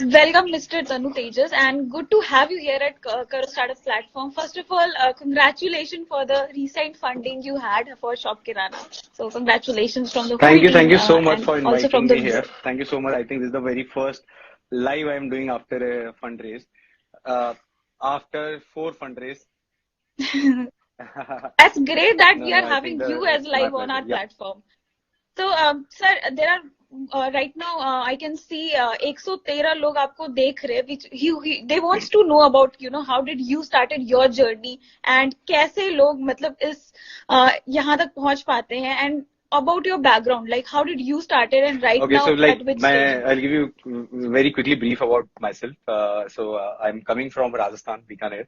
Welcome, Mr. Tanu Tejas, and good to have you here at Karo Startup platform. First of all, congratulations for the recent funding you had for Shop Kirana. So, congratulations from the whole Thank team you so much and for also from inviting the me viewer. here. Thank you so much. I think this is the very first live I'm doing after a fundraise. Uh, after 4 fundraise. That's great that we are No, I think having you as it's my live on pleasure. our Yep. platform. So, sir, there are right now I can see 113 लोग आपको देख रहे हैं, which they wants to know about how did you started your journey and कैसे लोग मतलब इस यहाँ तक पहुंच पाते हैं and about your background, like how did you started and right Okay, so now like at which stage? I'll give you very quickly brief about myself. I'm coming from Rajasthan, Bikaner.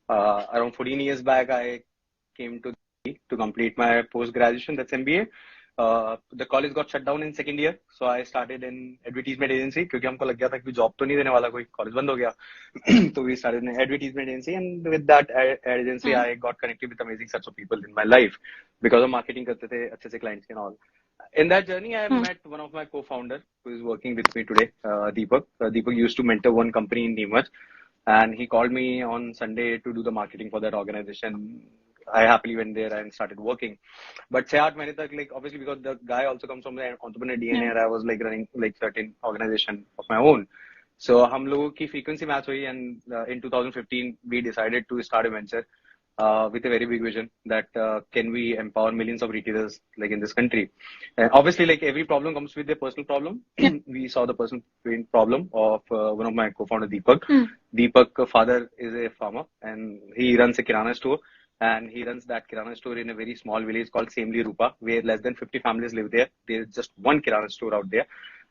Around 14 years back, I came to Delhi to complete my post graduation. That's MBA. The college got shut down in second year, so I started an advertisement agency क्योंकि हमको लग गया था कि job तो नहीं देने वाला कोई कॉलेज बंद हो गया तो we started an advertisement agency and with that agency I got connected with amazing sets of people in my life because of marketing करते थे अच्छे से clients and all. In that journey, I Hmm. met one of my co-founder who is working with me today, Deepak. Deepak used to mentor one company in Neemuch, and he called me on Sunday to do the marketing for that organization. I happily went there and started working. But 6-8 महीने तक, like obviously because the guy also comes from the entrepreneur DNA, Hmm. and I was like running like certain organization of my own. So हम लोगों की frequency match हुई, and in 2015 we decided to start a venture with a very big vision that can we empower millions of retailers like in this country. Obviously, like every problem comes with a personal problem. Yeah. We saw the personal problem of one of my co-founder Deepak. Hmm. Deepak father is a farmer and he runs a kirana store. And he runs that kirana store in a very small village called Semli Rupa, where less than 50 families live there. There's just one kirana store out there.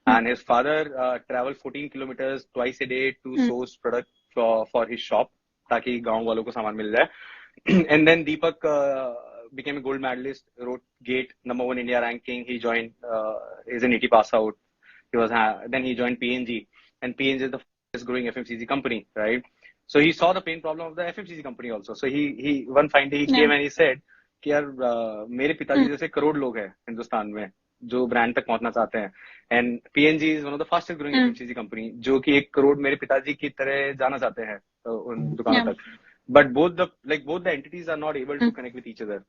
And his father traveled 14 kilometers twice a day to Hmm. source product for his shop, ताकि गांव वालों को सामान मिल जाए. And then Deepak became a gold medalist, wrote GATE #1 India ranking. He joined, is an 80 pass out. Then he joined PNG, and PNG is the fastest growing FMCG company, right? So he saw the pain problem of the FMCG company also. So he one fine day he Yeah. came and he said कि यार मेरे पिताजी जैसे करोड़ लोग हैं हिंदुस्तान में जो brand तक पहुंचना चाहते हैं and PNG is one of the fastest growing FMCG company जो कि 1 करोड़ मेरे पिताजी की तरह जाना चाहते हैं उन दुकानों Yeah. तक. But both the entities are not able to connect with each other.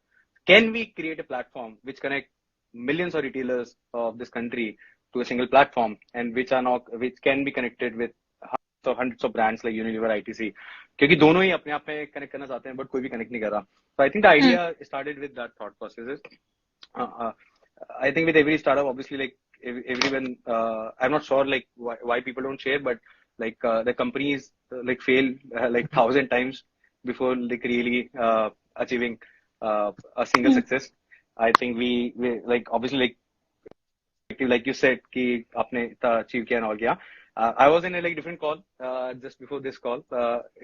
Can we create a platform which connect millions of retailers of this country to a single platform and which can be connected with hundreds of brands like Unilever, ITC? क्योंकि दोनों ही अपने आप में connect करना चाहते हैं but कोई भी कनेक्ट नहीं कर रहा. So I think the idea started with that thought process. I think with every startup, obviously, like everyone, I'm not sure like why people don't share, but like the companies like fail like 1,000 times before like really achieving a single success. I think we like obviously like you said कि आपने इतना achieve किया and all किया. I was in a like different call just before this call.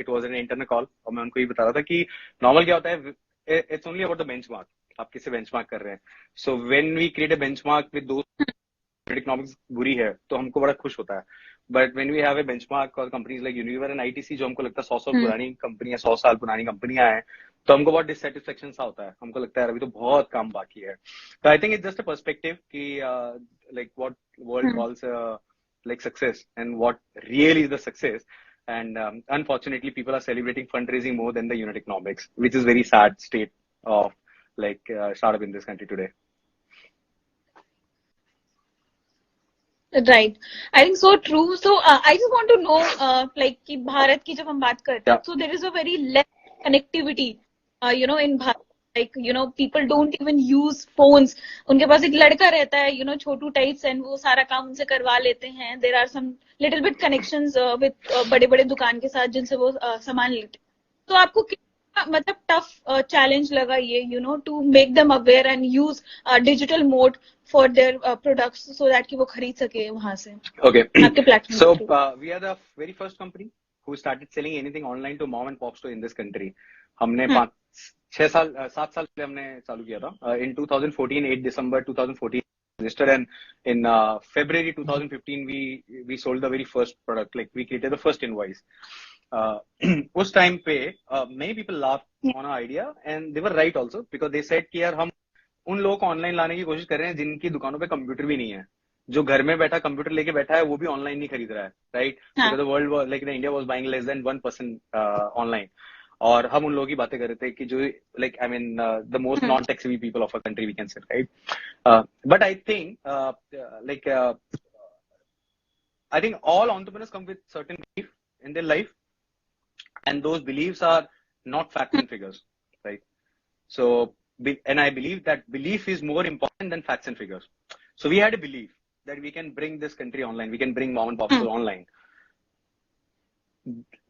It was an internal call और मैं उनको ये बता रहा था कि normal क्या होता है, it's only about the benchmark. आप किससे benchmark कर रहे हैं. So when we create a benchmark with those economics बुरी है तो हमको बड़ा खुश होता है. But when we have a benchmark और companies like Unilever and ITC जो हमको लगता है 100 साल पुरानी कंपनियां 100 साल पुरानी कंपनियां हैं तो हमको बहुत डिससेटिस्फेक्शन सा होता है. हमको लगता है अभी तो बहुत काम बाकी है. तो I think it's just a perspective कि like what world calls like success and what really is the success. And unfortunately, people are celebrating fundraising more than the unit economics, which is very sad state of like startup in this country today. Right. I think so true. So I just want to know, like कि भारत की जब हम बात करते हैं, Yeah. so there is a very less connectivity, in Bharat. Like, people don't even use phones. उनके पास एक लड़का रहता है, छोटू types and वो सारा काम उनसे करवा लेते हैं. There are some little bit connections with बड़े-बड़े दुकान के साथ जिनसे वो सामान लेते हैं. तो आपको कितना मतलब tough challenge लगा ये, to make them aware and use digital mode for their products so that कि वो खरीद सके वहां से Okay. आपके प्लेटफॉर्म So के through. we are the very first company who started selling anything online to mom and pop store in this country. हमने 7 साल पहले हमने चालू किया था. In 2014, 8 December 2014 registered, and in February 2015 we sold the very first product. Like we created the first invoice. उस time पे many people laughed on our idea and they were right also because they said कि यार हम उन लोगों को online लाने की कोशिश कर रहे हैं जिनकी दुकानों पे कंप्यूटर भी नहीं है. जो घर में बैठा कंप्यूटर लेके बैठा है वो भी ऑनलाइन नहीं खरीद रहा है, राइट? हाँ. Because the world like India was buying less than 1% online. और हम उन लोगों की बातें कर रहे थे कि जो like I mean the most non tech savvy people of a country we can say, right? But I think like I think all entrepreneurs come with certain belief in their life, and those beliefs are not facts and figures, right? So, and I believe that belief is more important than facts and figures. So we had a belief that we can bring this country online, we can bring mom and pop store online.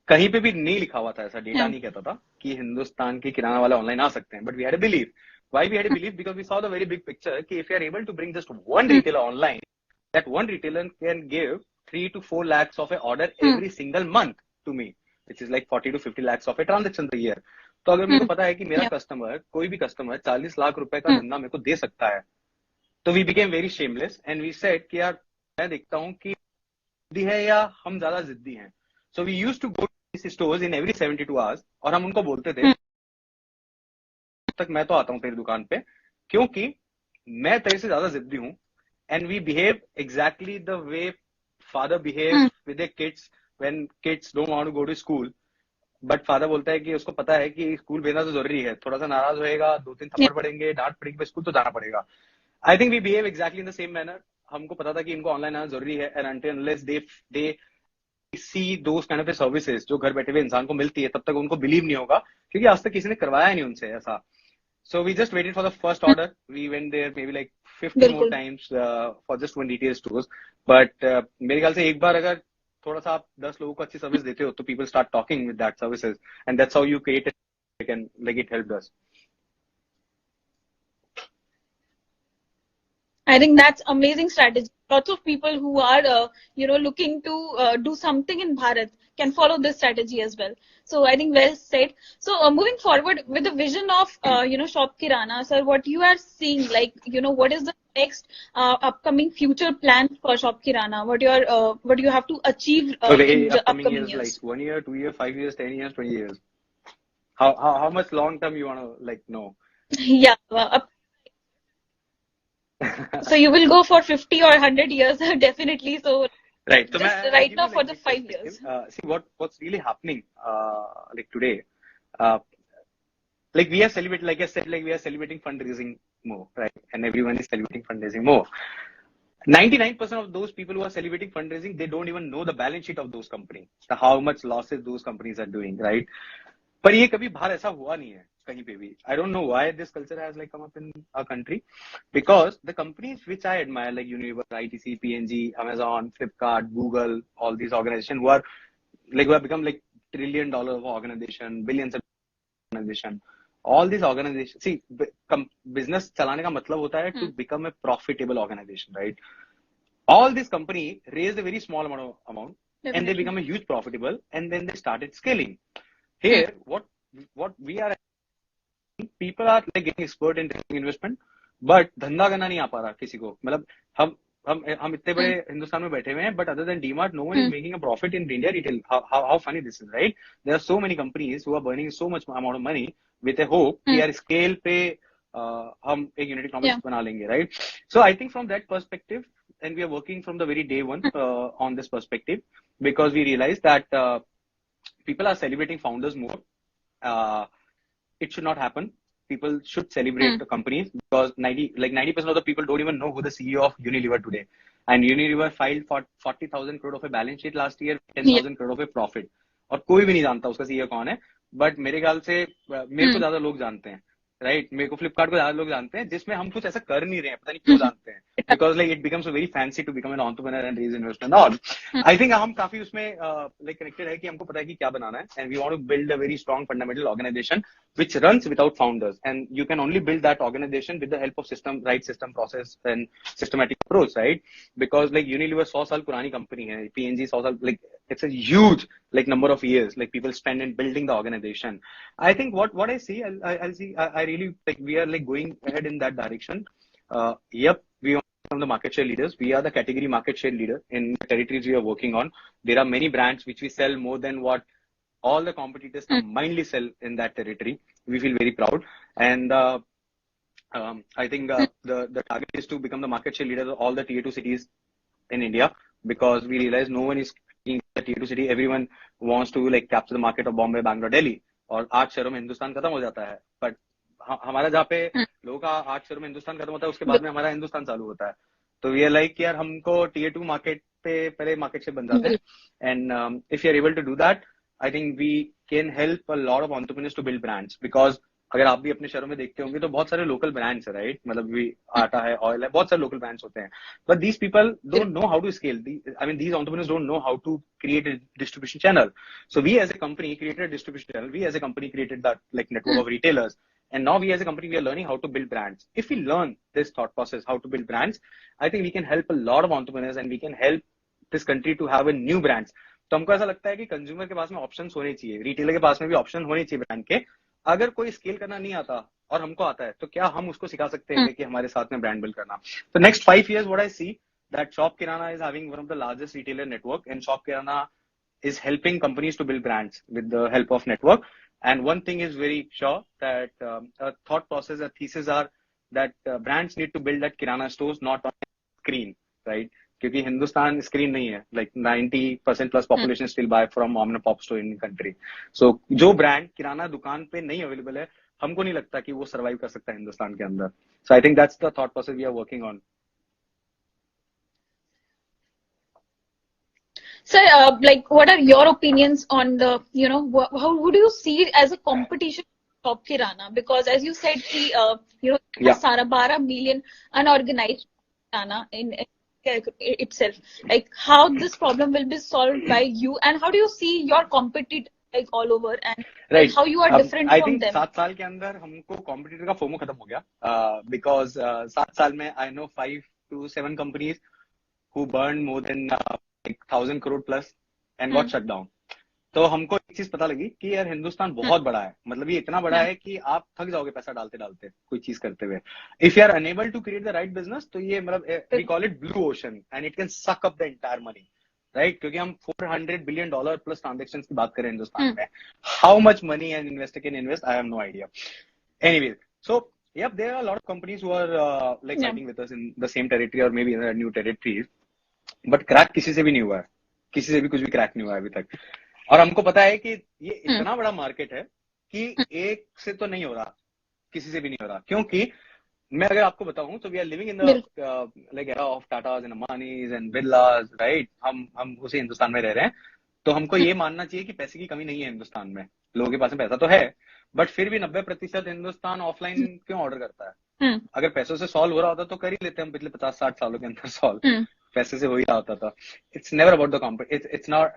कहीं पे भी नहीं लिखा हुआ था, ऐसा data नहीं कहता था कि हिंदुस्तान के किराना वाले ऑनलाइन आ सकते हैं, but we had a believe. Why we had a believe? Because we saw the very big picture कि if you are able to bring just one retailer online, that one retailer can give 3 to 4 lakhs of a order every single month to me, which is like 40 to 50 lakhs of a transaction per year. तो अगर मेरे को पता है कि मेरा customer, कोई भी कस्टमर 40 लाख रुपए का धंधा मेरे को दे सकता है, तो we became very shameless and we said कि यार मैं देखता हूँ कि जिद्दी है या हम ज्यादा जिद्दी हैं. So we used to go to stores in every 72 hours और हम उनको बोलते थे तक मैं तो आता हूँ तेरी दुकान पे क्योंकि मैं तेरे से ज्यादा जिद्दी हूँ. And we behave exactly the way father behaves with their kids when kids don't want to go to school. But father बोलता है कि उसको पता है कि स्कूल भेजना तो जरूरी है, थोड़ा सा नाराज होएगा, 2-3 थप्पड़ पड़ेंगे, डांट पड़ेगी, पर स्कूल तो जाना पड़ेगा. I think we behave exactly in the same manner. हमको पता था कि इनको ऑनलाइन आना जरूरी है, and until unless they see those kind of services जो घर बैठे हुए इंसान को मिलती है, तब तक उनको बिलीव नहीं होगा क्योंकि आज तक किसी ने करवाया नहीं उनसे ऐसा. So we just waited for the first order. We went there maybe like 50 more times for just one retail stores. But मेरे ख्याल से एक बार अगर थोड़ा सा आप 10 लोगों को अच्छी सर्विस देते हो, तो people start talking with that services, and that's how you create it, and like it helped us. I think that's amazing strategy. Lots of people who are, looking to do something in Bharat can follow this strategy as well. So I think well said. So moving forward with the vision of, Shop Kirana, sir, what you are seeing, like, what is the next upcoming future plan for Shop Kirana? What you have to achieve in the upcoming years? Like 1 year, 2 years, 5 years, 10 years, 20 years. How much long term you want to like know? Yeah. So you will go for 50 or 100 years, definitely. So right. So just right now for the 5 years. See what's really happening like today. Like we are celebrating, like I said, like we are celebrating fundraising more, right? And everyone is celebrating fundraising more. 99% of those people who are celebrating fundraising, they don't even know the balance sheet of those companies, how much losses those companies are doing, right? पर ये कभी बाहर ऐसा हुआ नहीं है कहीं पे भी. I don't know why this culture has like come up in our country, because the companies which I admire like Unilever, ITC, P&G, Amazon, Flipkart, Google, all these organizations who have become like $1 trillion organization, billions of organization. All these organizations, see, business चलाने का मतलब होता है to become a profitable organization, right? All these companies raised a very small amount Definitely. And they become a huge profitable, and then they started scaling. Here, what we are, people are like getting expert in investment, but धंधा करना नहीं आ पा रहा किसी को. मतलब हम इतने बड़े हिंदुस्तान में बैठे हुए हैं, but other than DMart, no one is making a profit in India retail. How funny this is, right? There are so many companies who are burning so much amount of money with a hope कि यार scale पे हम एक unit economics बना लेंगे, right? So I think from that perspective, and we are working from the very day one on this perspective, because we realize that people are celebrating founders more. It should not happen. People should celebrate the companies, because 90% of the people don't even know who the CEO of Unilever today. And Unilever filed for 40,000 crore of a balance sheet last year, 10,000 crore of a profit. और कोई भी नहीं जानता उसका CEO कौन है. But मेरे ख्याल से मेरे को ज्यादा लोग जानते हैं, राइट? मेरे को फ्लिपकार्ट को ज्यादा लोग जानते हैं, जिसमें हम कुछ ऐसा कर नहीं रहे हैं, पता नहीं क्यों जानते हैं. Because like it becomes very fancy to become an entrepreneur and raise investment all. I think हम काफी उसमें लाइक कनेक्टेड है कि हमको पता है कि क्या बनाना है, and we want to build a very strong fundamental organisation which runs without founders, and you can only build that organization with the help of right system, process and systematic approach, right? Because like Unilever 100 साल पुरानी company है, P&G 100 साल, like it's a huge like number of years like people spend in building the organization. I think what I see, I really like we are like going ahead in that direction. Yep, we are from the market share leaders. We are the category market share leader in the territories we are working on. There are many brands which we sell more than what all the competitors combinedly sell in that territory. We feel very proud, and I think the target is to become the market share leader of all the tier 2 cities in India because we realize no one is in the tier 2 city. Everyone wants to like capture the market of Bombay, Bangalore, Delhi. और 8 शहरों में हिंदुस्तान खत्म हो जाता है. But हमारा जहाँ पे लोगों का 8 शहरों में हिंदुस्तान खत्म होता है, उसके बाद में हमारा हिंदुस्तान चालू होता है. तो वी आर लाइक यार हमको tier 2 मार्केट पे पहले मार्केट से बन जाते हैं. And if you are able to do that, I think we can help a lot of entrepreneurs to build brands because अगर आप भी अपने शहरों में देखते होंगे तो बहुत सारे लोकल ब्रांड्स है, राइट? मतलब भी आटा है, ऑयल है, बहुत सारे लोकल ब्रांड्स होते हैं. But these people don't know how to scale. I mean these entrepreneurs don't know how to create a distribution channel. So we as a company created distribution channel. We as a company created that like network of retailers. And now we as a company, we are learning how to build brands. If we learn this thought process, how to build brands, I think we can help a lot of entrepreneurs and we can help this country to have a new brands. तो हमको ऐसा लगता है कि consumer के पास में options होने चाहिए, रिटेलर के पास में भी ऑप्शन होने चाहिए ब्रांड के. अगर कोई स्केल करना नहीं आता और हमको आता है तो क्या हम उसको सिखा सकते हैं कि हमारे साथ में ब्रांड बिल्ड करना. तो next 5 years what I see that shop kirana is having one of the largest retailer network and shop kirana is helping companies to build brands with the help of network. And one thing is very sure that a thought process, a thesis are that brands need to build at kirana stores, not on screen, right? क्योंकि Hindustan screen नहीं है. Like 90% plus population still buy from mom and pop store in country. So जो brand किराना दुकान पे नहीं available है, हमको नहीं लगता कि वो सर्वाइव कर सकता है हिंदुस्तान के अंदर. So I think that's the thought process we are working on. Sir, like, what are your opinions on the, how would you see it as a competition of Kirana? Because as you said, Sara 12 million unorganized Kirana in itself. Like, how this problem will be solved by you, and how do you see your competitors like all over, and right. how you are different I from think them? 7 साल के अंदर हमको competitor का FOMO खत्म हो गया. Because 7 साल में I know 5 to 7 companies who burned more than like 1,000 crore plus and got shut down. तो हमको एक चीज पता लगी कि यार हिंदुस्तान बहुत बड़ा है. मतलब ये इतना बड़ा है कि आप थक जाओगे पैसा डालते डालते कोई चीज करते हुए. If you are unable to create the right business, तो ये मतलब we call it blue ocean and it can suck up the entire money, right? क्योंकि हम $400 billion प्लस ट्रांजेक्शन की बात करें हिंदुस्तान में. How much money an investor can invest, I have no idea. Anyways, so yep, there are a lot of companies who are like fighting with us in the same territory or maybe in a new territories. But crack किसी से भी नहीं हुआ है. किसी से भी कुछ भी क्रैक नहीं हुआ है अभी तक. और हमको पता है कि ये इतना बड़ा मार्केट है कि एक से तो नहीं हो रहा, किसी से भी नहीं हो रहा. क्योंकि मैं अगर आपको बताऊं तो we are living in the like era of Tatas and Ambanis and Birlas, right? हम उसी हिंदुस्तान में रह रहे हैं. तो हमको ये मानना चाहिए कि पैसे की कमी नहीं है हिंदुस्तान में. लोगों के पास में पैसा तो है, बट फिर भी 90% हिंदुस्तान ऑफलाइन क्यों ऑर्डर करता है? अगर पैसों से सॉल्व हो रहा होता तो कर ही लेते हम पिछले 50-60 सालों के अंदर सॉल्व. पैसे से हो ही रहा होता था. It's never about the it's not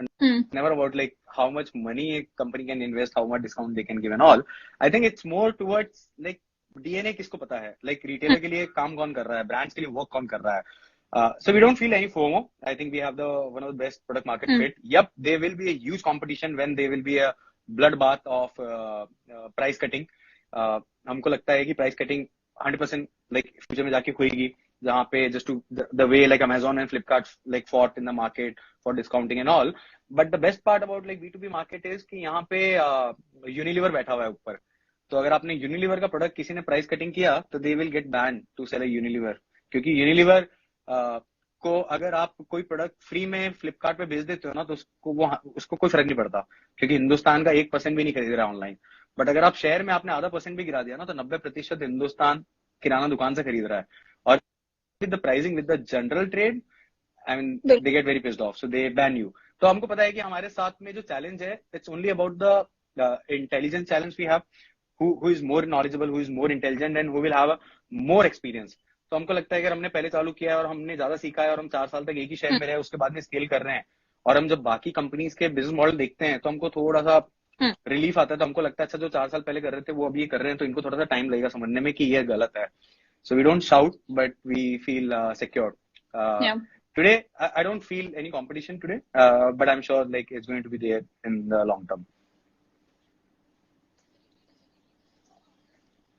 never about like how much money a company can invest, how much discount they can give and all. I think it's more towards like DNA किसको पता है, like retailer के लिए काम कौन कर रहा है, brands के लिए work कौन कर रहा है. So we don't feel any FOMO. I think we have the one of the best product market fit. Yep, there will be a huge competition when there will be a bloodbath of price cutting. हमको लगता है कि price cutting 100% like future में जाके होएगी, जहाँ पे just to the way like Amazon and Flipkart like fought in the market for discounting and all. But the best part about like B2B market is कि यहाँ पे Unilever बैठा हुआ है ऊपर. तो अगर आपने Unilever का प्रोडक्ट किसी ने प्राइस कटिंग किया तो they will get banned to sell a Unilever. क्योंकि Unilever को अगर आप कोई प्रोडक्ट फ्री में फ्लिपकार्ट पे भेज देते हो ना, तो उसको कोई फर्क नहीं पड़ता, क्योंकि हिंदुस्तान का 1% भी नहीं खरीद रहा ऑनलाइन. बट अगर आप शहर में आपने आधा % भी गिरा दिया ना, तो 90% हिंदुस्तान किराना दुकान से खरीद रहा है. और with the pricing with the general trade, I mean they get very pissed off, so they ban you. तो हमको पता है कि हमारे साथ में जो चैलेंज है, it's only about the intelligence challenge we have, who is more knowledgeable, who is more intelligent and who will have a more experience. तो हमको लगता है कि हमने पहले चालू किया है और हमने ज्यादा सीखा है और हम 4 साल तक एक ही शहर में रहे, उसके बाद में स्केल कर रहे हैं, और हम जब बाकी कंपनीज के बिजनेस मॉडल देखते हैं तो हमको थोड़ा सा रिलीफ आता है. तो हमको लगता है अच्छा, जो 4 साल पहले कर रहे थे वो अभी कर रहे हैं, तो इनको थोड़ा सा टाइम लगेगा समझने में कि ये गलत है. So we don't shout, but we feel secure. Today, I don't feel any competition today, but I'm sure like it's going to be there in the long term.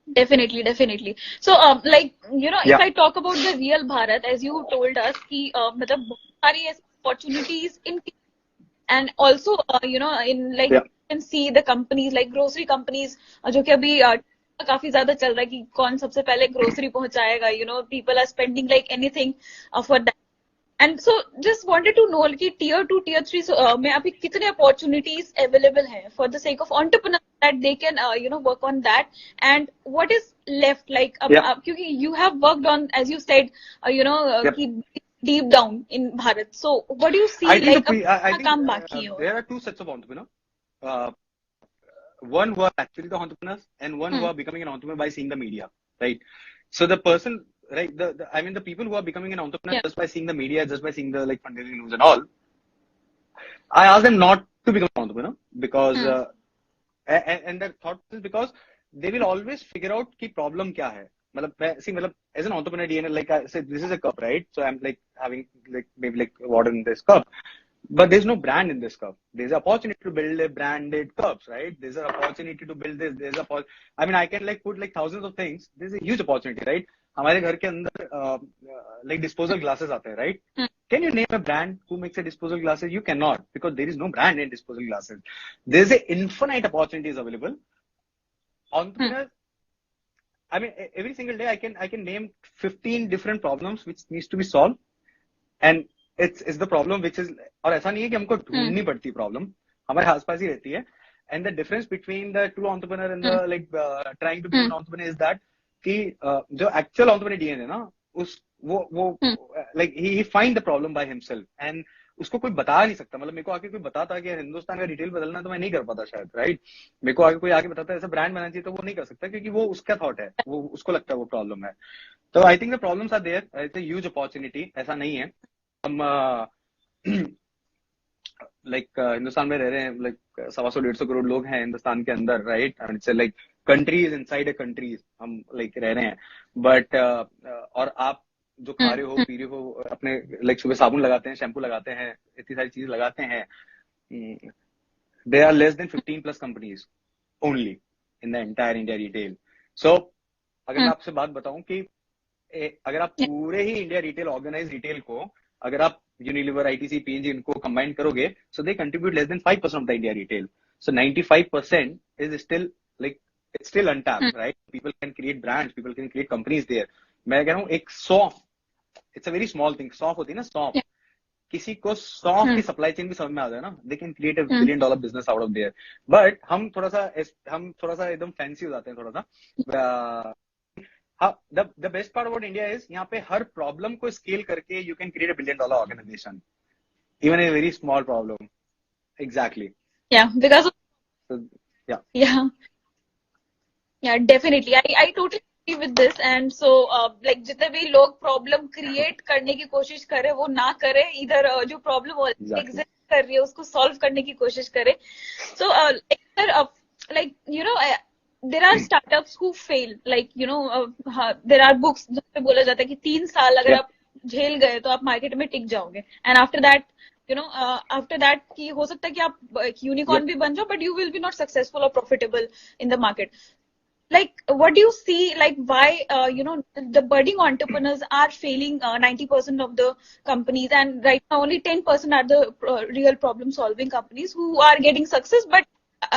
Definitely. So, like, if I talk about the real Bharat, as you told us, कि मतलब बहुत सारी opportunities in, and also, in like you can see the companies like grocery companies, जो कि अभी काफी ज्यादा चल रहा है कि कौन सबसे पहले ग्रोसरी पहुंचाएगा. People are spending like anything for that. And so just wanted to know कि टियर 2 टियर 3 में अभी कितने अपॉर्चुनिटीज अवेलेबल हैं for the sake of entrepreneur that they can work on that and what is left like क्योंकि you have worked on as you said Yep. कि deep down in Bharat. So what do you see I think like I think काम बाकी है? there are two sets of entrepreneurs. Uh, one who are actually the entrepreneurs and one who are becoming an entrepreneur by seeing the media, right? So the person, right? I mean, the people who are becoming an entrepreneur Yeah. just by seeing the media, just by seeing the like fundraising news and all, I ask them not to become an entrepreneur because, and their thought is because they will always figure out कि problem क्या है. मतलब as an entrepreneur DNA, like I said, this is a cup, right? So I'm like having like maybe like water in this cup. But there's no brand in this cup. There's an opportunity to build a branded cups, right? There's an opportunity to build this. I mean, I can like put like thousands of things. There's a huge opportunity, right? हमारे घर के अंदर like disposal glasses आते हैं, right? Can you name a brand who makes a disposal glasses? You cannot because there is no brand in disposal glasses. There's a infinite opportunities available. Entrepreneurs, I mean, every single day I can name 15 different problems which needs to be solved, and it's the problem which is और ऐसा नहीं है कि हमको ढूंढनी पड़ती problem हमारे आसपास ही रहती है and the difference between the true entrepreneur and the like trying to be an entrepreneur is that कि जो actual entrepreneur DNA है ना उस वो like he find the problem by himself and उसको कोई बता नहीं सकता मतलब मेरे को आके कोई बताता कि हिंदुस्तान का रिटेल बदलना है तो मैं नहीं कर पाता शायद राइट मेरे को आगे कोई आके बताता है ऐसा ब्रांड बनाना चाहिए तो वो नहीं कर सकता क्योंकि वो उसका थॉट है वो उसको लगता है वो प्रॉब्लम है तो I think the problems are there it's a huge opportunity ऐसा नहीं है हम लाइक हिंदुस्तान में रह रहे हैं लाइक 125-150 करोड़ लोग हैं हिंदुस्तान के अंदर right and it's like countries inside a countries हम लाइक रह रहे हैं बट और आप जो खा रहे हो पी रहे हो अपने लाइक सुबह साबुन लगाते हैं शैम्पू लगाते हैं इतनी सारी चीजें लगाते हैं there are less than 15 plus companies only in the entire India retail so अगर मैं आपसे बात बताऊं कि अगर आप पूरे ही इंडिया रिटेल ऑर्गेनाइज रिटेल को अगर आप यूनिलीवर आईटीसी पीएनजी इनको कंबाइन करोगे so they contribute less than 5% of the India retail so 95% is still like it's still untapped right people can create brands people can create companies there मैं कह रहा हूँ एक सौंफ it's a very small thing सौंफ होती है ना सौंफ किसी को सौंफ की सप्लाई चेन भी समझ में आ जाए ना they can create a $1 billion business out of their but हम थोड़ा सा एकदम फैंसी हो जाते हैं थोड़ा सा the best part about India is यहाँ पे हर प्रॉब्लम को स्केल करके you can create $1 billion organization even a very small problem exactly Yeah, because of, so yeah yeah definitely I totally agree with this and so like जितने भी लोग problem create करने की कोशिश करें वो ना करें इधर जो प्रॉब्लम एग्जिस्ट कर रही है उसको सॉल्व करने की कोशिश करें so like you know there are startups who fail like you know there are books जिसमें बोला जाता है कि 3 साल अगर आप झेल गए तो आप मार्केट में टिक जाओगे and after that you know after that कि हो सकता है कि आप यूनिकॉर्न भी बन जाओ but you will be not successful or profitable in the market like what do you see like why you know the budding entrepreneurs are failing 90% of the companies and right now only 10% are the real problem solving companies who are getting success but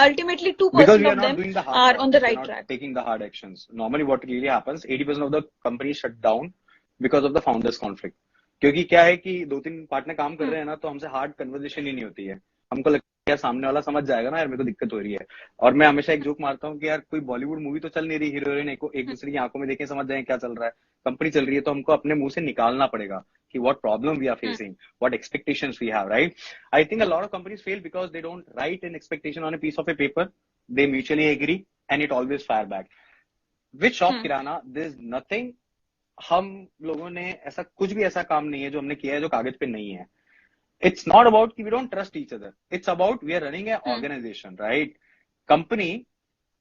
ultimately 2% of them are on the right track taking the hard actions normally what really happens 80% of the companies shut down because of the founders conflict क्योंकि क्या है कि 2-3 partner काम कर रहे हैं ना तो हमसे हार्ड कन्वर्सेशन ही नहीं होती है हमको लगता है सामने वाला समझ जाएगा ना यार मेरे को दिक्कत हो रही है और मैं हमेशा एक जोक मारता हूँ कि यार कोई बॉलीवुड मूवी तो चल नहीं रही हीरो हीरोइन एक दूसरे की आंखों में देखें समझ जाए क्या चल रहा है कंपनी चल रही है तो हमको अपने मुंह से निकालना पड़ेगा कि what problem we are facing, what expectations we have, right? I think a lot of companies fail because they don't write an expectation on a piece of a paper. They mutually agree and it always fire back. With Shop Kirana, there's nothing. हम लोगों ने ऐसा कुछ भी ऐसा काम नहीं है जो हमने किया है जो कागज पे नहीं है. It's not about कि we don't trust each other. It's about we are running an organization, right? Company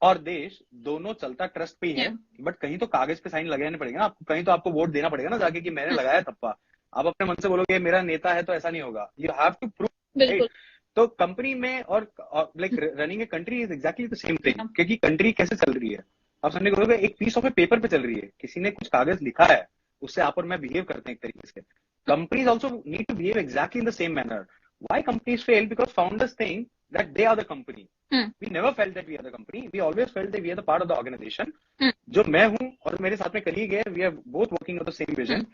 और देश दोनों चलता ट्रस्ट पे ही है बट कहीं तो कागज पे साइन लगाने पड़ेगा ना आपको कहीं तो आपको वोट देना पड़ेगा ना जाके कि मैंने लगाया तप्पा आप अपने मन से बोलोगे मेरा नेता है तो ऐसा नहीं होगा you have to prove right तो कंपनी में और like running a country is exactly the same thing क्योंकि कंट्री कैसे चल रही है आप समझने को एक पीस ऑफ ए पेपर पे चल रही है किसी ने कुछ कागज लिखा है उससे आप और मैं बिहेव करते हैं एक तरीके से companies also need to behave exactly in the same manner why companies fail because founders think that they are the company. We never felt that we are the company. We always felt that we are the part of the organization. जो मैं हूँ और मेरे साथ में colleague है, we are both working on the same vision.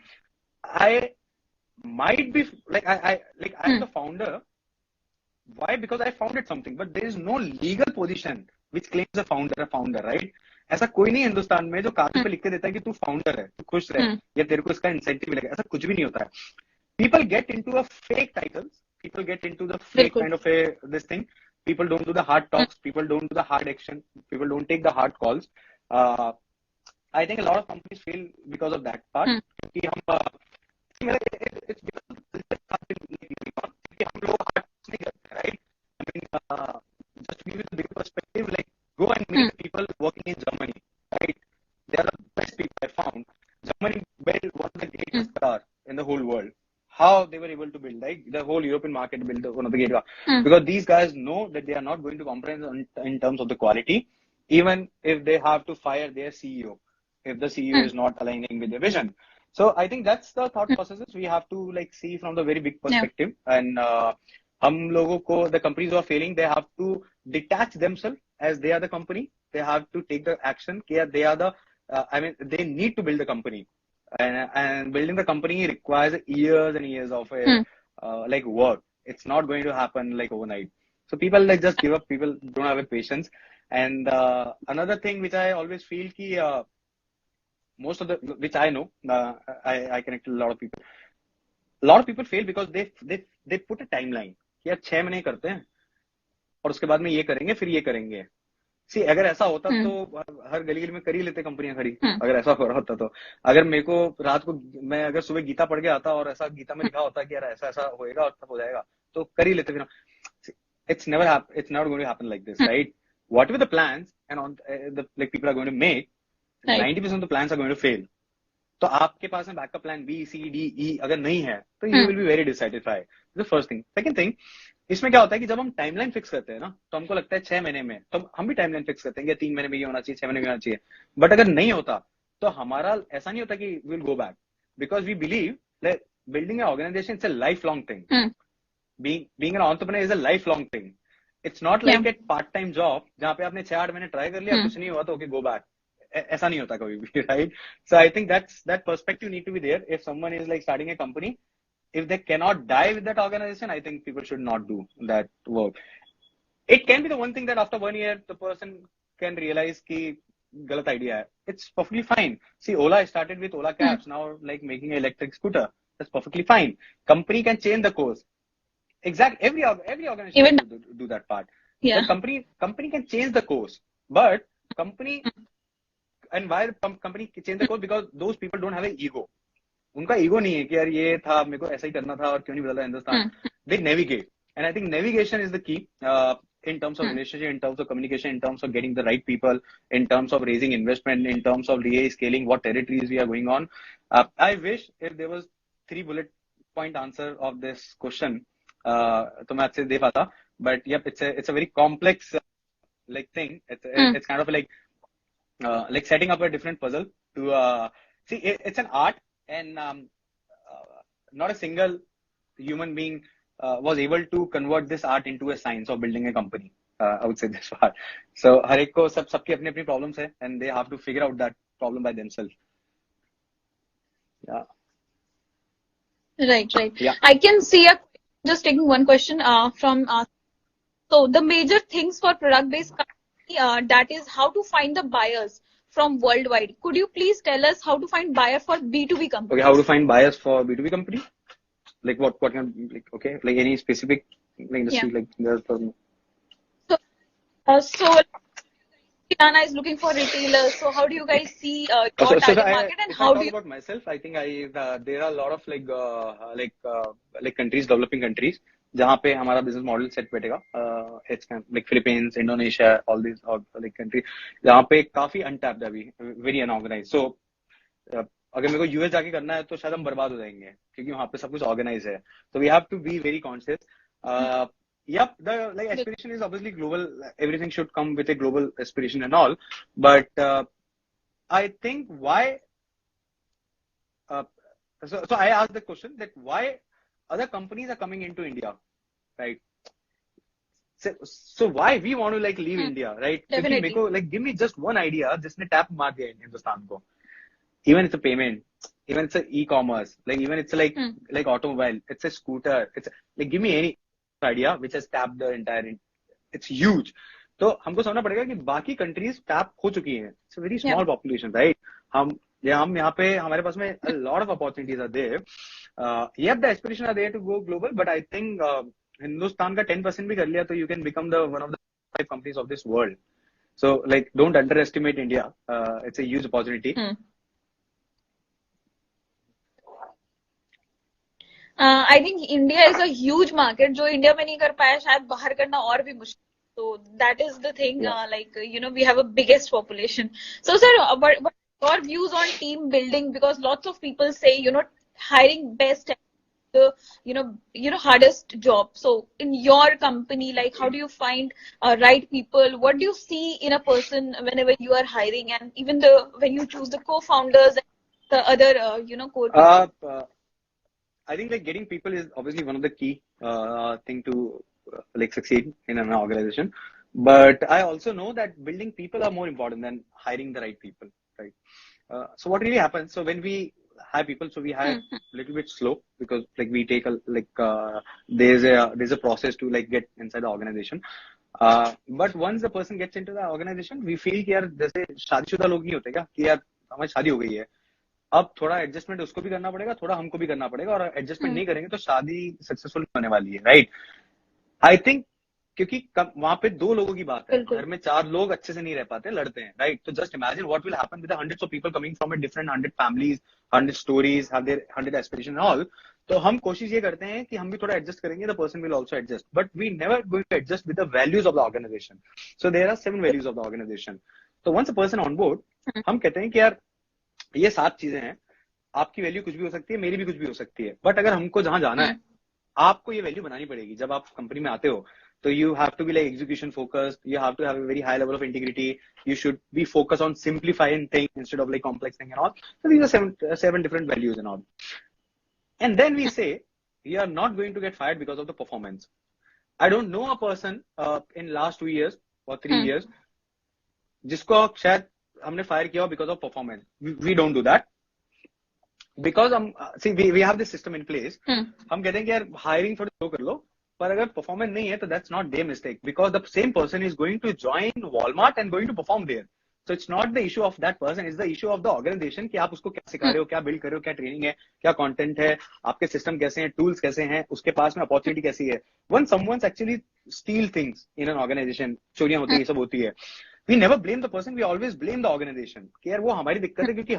might be like I'm the founder. Why? Because I founded something, but there is no legal position which claims a founder, right? ऐसा कोई नहीं हिंदुस्तान में जो कागज पे लिख के देता है कि तू फाउंडर है, तू खुश रह या तेरे को इसका इंसेंटिव मिलेगा, ऐसा कुछ भी नहीं होता है. People get into a fake titles, people get into the fake kind of a this thing, people don't do the hard talks, people don't do the hard action, people don't take the hard calls. I think a lot of companies fail because of that part. कि हम it's because कि हम लोग hard नहीं करते, right? I mean, just to give you the big perspective, like go and meet people working in Germany, right? They are the best people I found. Germany built one of the greatest car in the whole world. How they were able to build, like the whole European market built one of the great car. Because these guys know that they are not going to compromise in terms of the quality, even if they have to fire their CEO, if the CEO is not aligning with their vision. So I think that's the thought processes we have to like see from the very big perspective. And हम लोगों को, the companies who are failing, they have to detach themselves as they are the company. They have to take the action. They are the, I mean, they need to build the company. And building the company requires years and years of like work. It's not going to happen like overnight. So people like just give up. People don't have a patience. And another thing which I always feel ki most of the, which I know, I connect to a lot of people. A lot of people fail because they put a timeline कि यार 6 महीने करते हैं और उसके बाद में ये करेंगे फिर ये करेंगे. सी अगर ऐसा होता तो हर गली गली में कर ही लेते कंपनियां खड़ी. अगर ऐसा हो रहा होता तो अगर मेरे को रात को मैं अगर सुबह गीता पढ़ के आता और ऐसा गीता में लिखा होता कि यार ऐसा ऐसा होएगा और तब हो जाएगा तो कर ही लेते. फिर it's never going to happen like this, right? Whatever the plans and on the like people are going to make, 90% of the plans are going to fail. तो आपके पास में backup plan B C D E अगर नहीं है तो you will be very dissatisfied. The first thing. Second thing, इसमें क्या होता है कि जब हम टाइमलाइन फिक्स करते हैं ना तो हमको लगता है 6 महीने में, तो हम भी टाइमलाइन फिक्स करते हैं कि 3 महीने में ये होना चाहिए, 6 महीने में होना चाहिए. बट अगर नहीं होता तो हमारा ऐसा नहीं होता कि will go back, because we believe that building an organisation it's a life long thing. Being an entrepreneur is a life long thing. It's not like a part time job जहां पे आपने 6-8 महीने ट्राई कर लिया, कुछ नहीं हुआ तो ओके गो बैक. ऐसा नहीं होता कभी भी, right? So I think that perspective need to be there. If someone is like starting a company, if they cannot die with that organization, I think people should not do that work. It can be the one thing that after 1 year the person can realize कि गलत idea है. It's perfectly fine. See, Ola started with Ola cabs, now like making an electric scooter. That's perfectly fine. Company can change the course. Every organization Even can do that part. The company can change the course, but company. And why company change the course? Because those people don't have an ego. उनका ego नहीं है कि यार ये था मेरे को ऐसा ही करना था और क्यों नहीं बदला Hindustan. They navigate, and I think navigation is the key in terms of relationship, in terms of communication, in terms of getting the right people, in terms of raising investment, in terms of scaling what territories we are going on. I wish if there was 3 bullet point answer of this question, तो मैं आपसे दे पाता. But yep, it's a very complex like thing. It's kind of like setting up a different puzzle to see. It's an art, and not a single human being was able to convert this art into a science of building a company. I would say this part. So हर एक को सबकी अपनी अपनी problems है, and they have to figure out that problem by themselves. Yeah. Right. Yeah. I can see just taking one question from so the major things for product based company, that is how to find the buyers from worldwide. Could you please tell us how to find buyer for B2B companies? Okay, how to find buyers for B2B company? Like what kind of, like, okay, like any specific like industry, like there's so Kirana is looking for retailers. So how do you guys see your target market, and how do you? About myself, I think there are a lot of like countries, developing countries, जहाँ पे हमारा business model set बैठेगा. It's kind of like Philippines, Indonesia, all these like countries, जहाँ पे काफी untapped है अभी, very unorganized. So अगर मेरे को यूएस जाके करना है तो शायद हम बर्बाद हो जाएंगे क्योंकि वहाँ पे सब कुछ ऑर्गेनाइज है. So we have to be very conscious. Yep, the like aspiration is obviously global. Everything should come with a global aspiration and all. But I think why? So I asked the question that why other companies are coming into India, right? So why we want to like leave India, right? Definitely. Like give me just one idea जिसने tap मार दिया हिंदुस्तान को. Even it's a payment, even it's a e-commerce, like even it's like automobile, it's a scooter, it's like give me any idea which has tapped the entire, it's huge. तो हमको समझना पड़ेगा कि बाकी कंट्रीज टैप हो चुकी हैं, it's a very small population, right? हम यहाँ पे हमारे पास में a lot of opportunities are there. Yep, the aspiration are there to go global, but I think Hindustan का 10% भी कर लिया तो you can become the one of the 5 companies of this world. So like don't underestimate India. It's a huge opportunity. I think India is a huge market. जो India में नहीं कर पाया शायद बाहर करना और भी मुश्किल. So that is the thing. Like we have a biggest population. So sir, what are your views on team building? Because lots of people say hiring best the hardest job. So in your company, like how do you find right people? What do you see in a person whenever you are hiring, and even when you choose the co-founders and the other core people? I think like getting people is obviously one of the key thing to like succeed in an organization. But I also know that building people are more important than hiring the right people, right? So what really happens? So when we hire people, so we hire a little bit slow because like we take there's a process to like get inside the organization. But once the person gets into the organization, we feel कि यार जैसे शादीशुदा लोग नहीं होते क्या कि यार हमारी शादी हो गई है, अब थोड़ा एडजस्टमेंट उसको भी करना पड़ेगा, थोड़ा हमको भी करना पड़ेगा, और एडजस्टमेंट नहीं करेंगे तो शादी सक्सेसफुल होने वाली है, राइट? आई थिंक क्योंकि वहां पे 2 लोगों की बात है, घर में 4 लोग अच्छे से नहीं रह पाते, लड़ते हैं, राइट? तो just imagine what will happen with hundreds of people coming from a different 100 families, 100 stories, have their 100 aspiration and all. तो हम कोशिश ये करते हैं कि हम भी थोड़ा एडजस्ट करेंगे, the person will also adjust, but we never going to adjust with the values of the organisation. So there are 7 values of the organisation. तो once a person on board, हम कहते हैं कि यार ये 7 चीजें हैं, आपकी वैल्यू कुछ भी हो सकती है, मेरी भी कुछ भी हो सकती है, बट अगर हमको जहां जाना है आपको ये वैल्यू बनानी पड़ेगी. जब आप कंपनी में आते हो तो you have to be like execution focused, you have to have a very high level of integrity, you should be focused on simplifying things instead of like complex thing and all. So these are 7 different values and all. And then we say you are not going to get fired because of the performance. I don't know a person in last 2 years or 3 years जिसको शायद हमने fire किया because of performance. We don't do that. Because we have this system in place. हम कहते हैं कि यार hiring थोड़ी slow कर लो, पर अगर परफॉर्मेंस नहीं है तो that's not their mistake, because the same person is going to join Walmart and going to perform there. So it's not the issue of that person, it's the issue of the organisation कि आप उसको क्या सिखा रहे हो, क्या build कर रहे हो, क्या ट्रेनिंग है, क्या कंटेंट है, आपके सिस्टम कैसे हैं, टूल्स कैसे हैं, उसके पास में अपॉर्चुनिटी कैसी है. One someone's actually steal things in an organisation, चोरियां होती है, ये सब होती है, we never blame the person, we always blame the organization कि यार वो हमारी दिक्कत है क्योंकि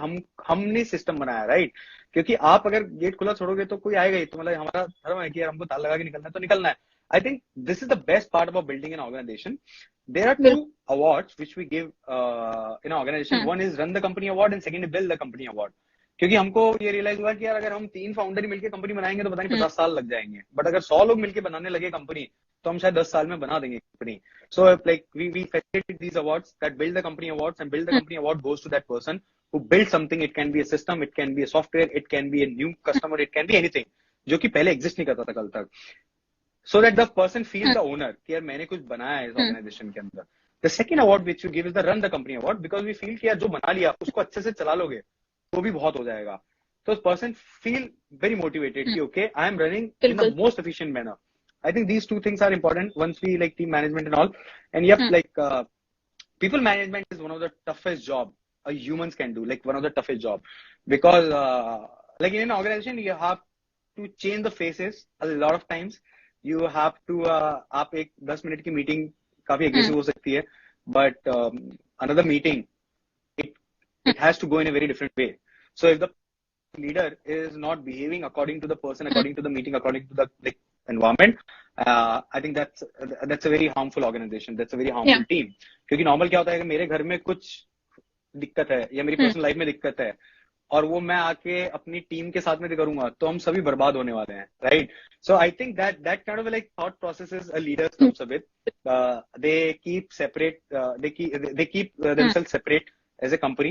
हमने सिस्टम बनाया, राइट? क्योंकि आप अगर गेट खुला छोड़ोगे तो कोई आएगा ही, तो मतलब हमारा धर्म है कि यार हमको ताला लगा के निकलना है तो निकलना है. I think this is the best part about building an organization. There are 2 awards which we give in an organization. One is Run the Company Award and second is Build the Company Award. क्योंकि हमको ये realise हुआ कि यार अगर हम 3 founder ही मिलकर company बनाएंगे तो पता नहीं 50 साल लग जाएंगे, बट अगर 100 लोग मिलकर बनाने लगे कंपनी तो हम शायद 10 साल में बना देंगे company. So like we facilitate these awards, that Build the Company Awards, and Build the Company Award goes to that person who built something. It can be a system, it can be a software, it can be a new customer, it can be anything जो कि पहले exist नहीं करता था कल तक. So that the person feels the owner कि यार मैंने कुछ बनाया है इस ऑर्गेनाइजेशन के अंदर. The second award which you give is the Run the Company Award, because we feel कि यार जो बना लिया उसको अच्छे से चला लोगे तो भी बहुत हो जाएगा. So person feel very motivated कि okay, I am running in the most efficient manner. I think these 2 things are important once we like team management and all. And yep, like people management is one of the toughest job a humans can do, like one of the toughest job, because like in an organization you have to change the faces a lot of times. You have to आप एक 10 minute की meeting काफी aggressive हो सकती है, but another meeting it has to go in a very different way. So if the leader is not behaving according to the person, according to the meeting, according to the like environment, I think that's a very harmful organization, that's a very harmful team. क्योंकि normal क्या होता है कि मेरे घर में कुछ दिक्कत है या मेरी पर्सनल लाइफ में दिक्कत है और वो मैं आके अपनी टीम के साथ में करूंगा तो हम सभी बर्बाद होने वाले हैं, right? So I think that kind of like thought processes a leaders comes up with. They keep separate, they keep themselves separate as a company,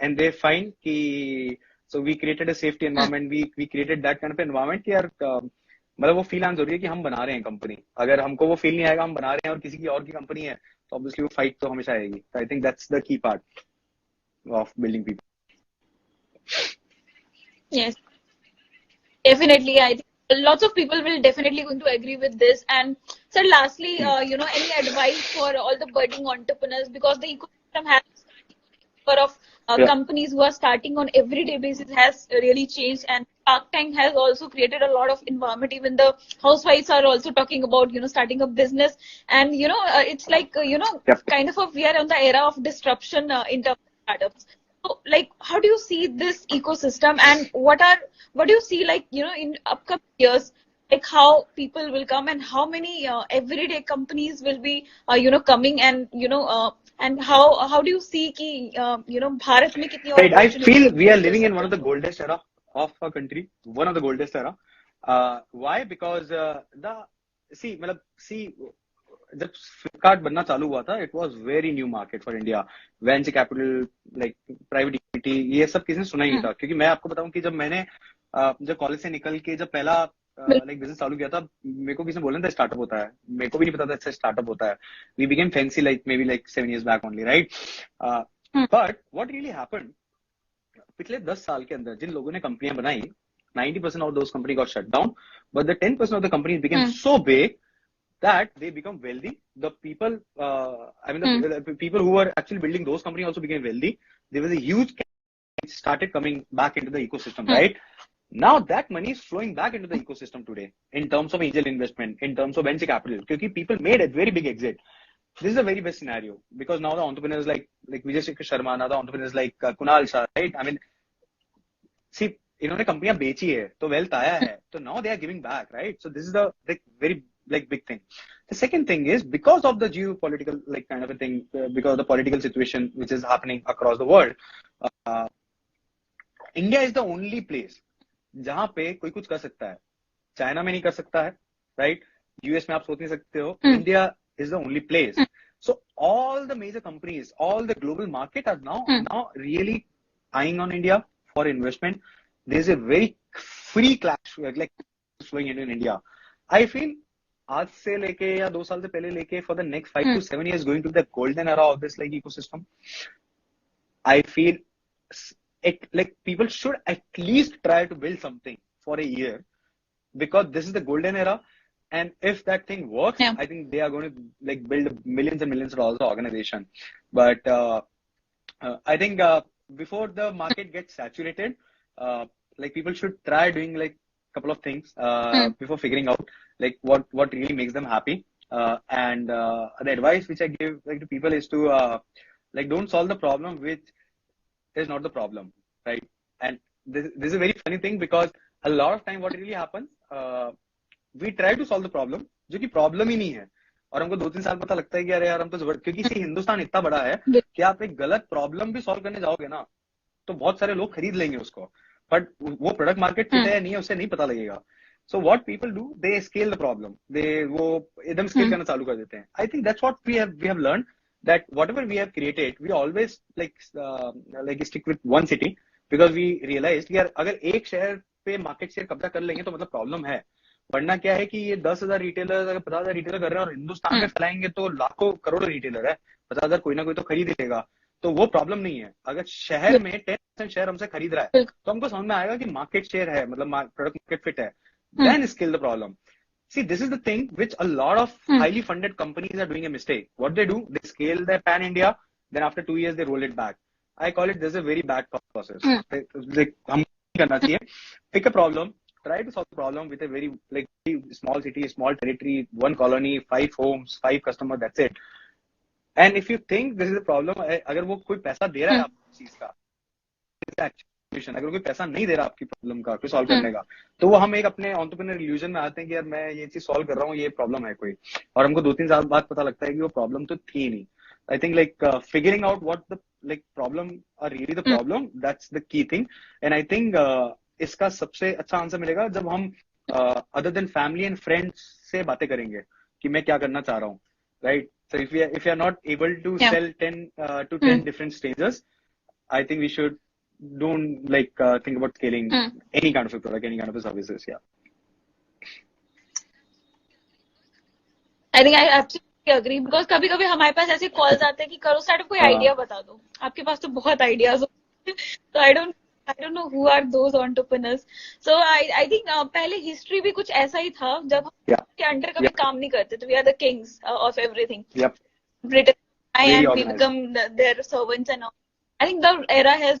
and they find कि so we created a safety environment, we created that kind of environment कि यार मतलब वो feel आना जरूरी है कि हम बना रहे हैं कंपनी. अगर हमको वो फील नहीं आएगा हम बना रहे हैं और किसी की और की कंपनी है तो ऑब्वियसली वो फाइट तो हमेशा आएगी. आई थिंक दैट्स द की part of building people. Yes, definitely. I think lots of people will definitely going to agree with this. And so lastly, any advice for all the budding entrepreneurs, because the ecosystem has number of Yeah. companies who are starting on everyday basis has really changed, and Shark Tank has also created a lot of environment. Even the housewives are also talking about starting a business, and it's like Yep. kind of we are on the era of disruption in terms of startups. So like, how do you see this ecosystem, and what do you see, like in upcoming years, like how people will come and how many everyday companies will be coming, and and how do you see कि भारत में कितनी और Right. I opportunities feel we are mill living in सकते one हैं of the उनको. goldest era of our country, one of the goldest era. Why? Because the see, मतलब see, जब फ्लिपकार्ट बनना चालू हुआ था, it was very new market for India. Venture capital, like private equity, ये सब किसी ने सुना ही नहीं था. क्योंकि मैं आपको बताऊं कि जब मैंने जब कॉलेज से निकल के जब पहला लाइक बिजनेस चालू किया था, मेरे को किसी ने बोला था स्टार्टअप होता है. मेरे को भी नहीं पता था अच्छा स्टार्टअप होता है. We became fancy like maybe like 7 years back only, right? But what really happened, पिछले 10 साल के अंदर जिन लोगों ने कंपनियां बनाई, 90% of those company got shut down, but the 10% of the companies became so big that they become wealthy. The people, the people who were actually building those companies also became wealthy. There was a huge cash started coming back into the ecosystem, right? Now that money is flowing back into the ecosystem today in terms of angel investment, in terms of venture capital, because people made a very big exit. This is a very best scenario because now the entrepreneurs like Vijay Shekhar Sharma, now the entrepreneurs like Kunal Shah, right? I mean, see, इन्होंने कंपनियां बेची है तो wealth आया है, तो now they are giving back, right? So this is the very like big thing. The second thing is because of the geopolitical like kind of a thing, because of the political situation which is happening across the world, uh, India is the only place जहां पे कोई कुछ कर सकता है. China में नहीं कर सकता है, राइट? यूएस में आप सोच नहीं सकते हो. India is the only place. So all the major companies, all the global market are now really eyeing on India for investment. There's a very free clash like flowing in India. I feel आज से लेके या 2 साल से पहले लेके for the next 5 to 7 years going to be the golden era of this like ecosystem. I feel it like people should at least try to build something for a year because this is the golden era. And if that thing works, I think they are going to like build millions and millions of dollars of organization. But I think before the market gets saturated, like people should try doing like a couple of things before figuring out like what really makes them happy. And the advice which I give like to people is to like don't solve the problem which is not the problem, right? And this is a very funny thing because a lot of time what really happens, we try to solve the problem जो कि problem ही नहीं है, और हमको 2-3 साल पता लगता है कि अरे यार हम तो क्योंकि सी हिंदुस्तान इतना बड़ा है कि आप एक गलत प्रॉब्लम भी सॉल्व करने जाओगे ना तो बहुत सारे लोग खरीद लेंगे उसको, बट वो प्रोडक्ट मार्केट फिट है नहीं है उससे नहीं पता लगेगा. So what people do, they scale the problem, दे वो एकदम स्केल करना चालू कर देते हैं. I think that's what we have learn that whatever we have created, we always like stick with one city because we realized कि यार अगर एक शहर पे मार्केट शेयर कब्जा कर लेंगे तो मतलब प्रॉब्लम है. वरना क्या है कि ये 10,000 रिटेलर अगर 50,000 रिटेलर कर रहे हैं और हिंदुस्तान में फैलाएंगे तो लाखों करोड़ों रिटेलर है, 50,000 कोई ना कोई तो खरीद ही लेगा. तो वो प्रॉब्लम नहीं है. अगर शहर में 10% शेयर हमसे खरीद रहा है तो हमको समझ में आएगा कि मार्केट शेयर है, मतलब प्रोडक्ट मार्केट फिट है. Then scale the problem. See, this is the thing which a lot of highly funded companies are doing a mistake. What they do, they scale their pan India, then after 2 years they roll it back. I call it there's a very bad thought process. Like हम करना चाहिए. Pick a problem, try to solve the problem with a very like small city, small territory, one colony, 5 homes, 5 customers, that's it. And if you think this is a problem, अगर वो कोई पैसा दे रहा है आपको चीज का, अगर कोई पैसा नहीं दे रहा आपकी प्रॉब्लम का कोई सॉल्व करने का, तो वो हम एक अपने एंटरप्रेन्योर इल्यूजन में आते हैं कि यार मैं ये चीज सॉल्व कर रहा हूँ, ये प्रॉब्लम है कोई, और हमको 2-3 साल बाद पता लगता है कि वो प्रॉब्लम तो थी नहीं. I think like figuring out what the like problem are really the problem, that's the key thing. And I think इसका सबसे अच्छा आंसर मिलेगा जब हम other than family and friends से बातें करेंगे कि मैं क्या करना चाह रहा हूँ, right? So if you are not able to sell 10 to 10 different stages, I think we should don't like think about scaling any kind of a product, any kind of a services. Yeah. I think I absolutely agree because कभी कभी हमारे पास ऐसे calls आते हैं कि करो startup, कोई idea बता दो. आपके पास तो बहुत आइडियाज हो तो I don't I don't know who are those entrepreneurs. So I think पहले history भी कुछ ऐसा ही था जब हम Yeah. के अंडर कभी Yep. काम नहीं करते थे. We are the kings of everything. Yep. Britain, Very and we organized. become their servants and all. I think the era has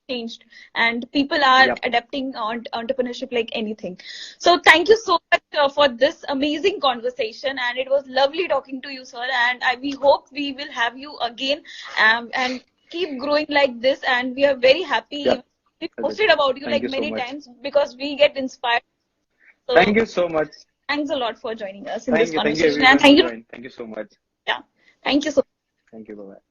changed and people are Yep. adapting on entrepreneurship like anything. So thank you so much for this amazing conversation, and it was lovely talking to you, sir. And we hope we will have you again, and keep growing like this. And we are very happy. Yep. We posted about you Thank like you so many much. times because we get inspired. So Thank you so much. thanks a lot for joining us in this Thank you conversation, and everyone who thank you. joined. Thank you so much. Yeah, thank you so much. Thank you. Bye bye.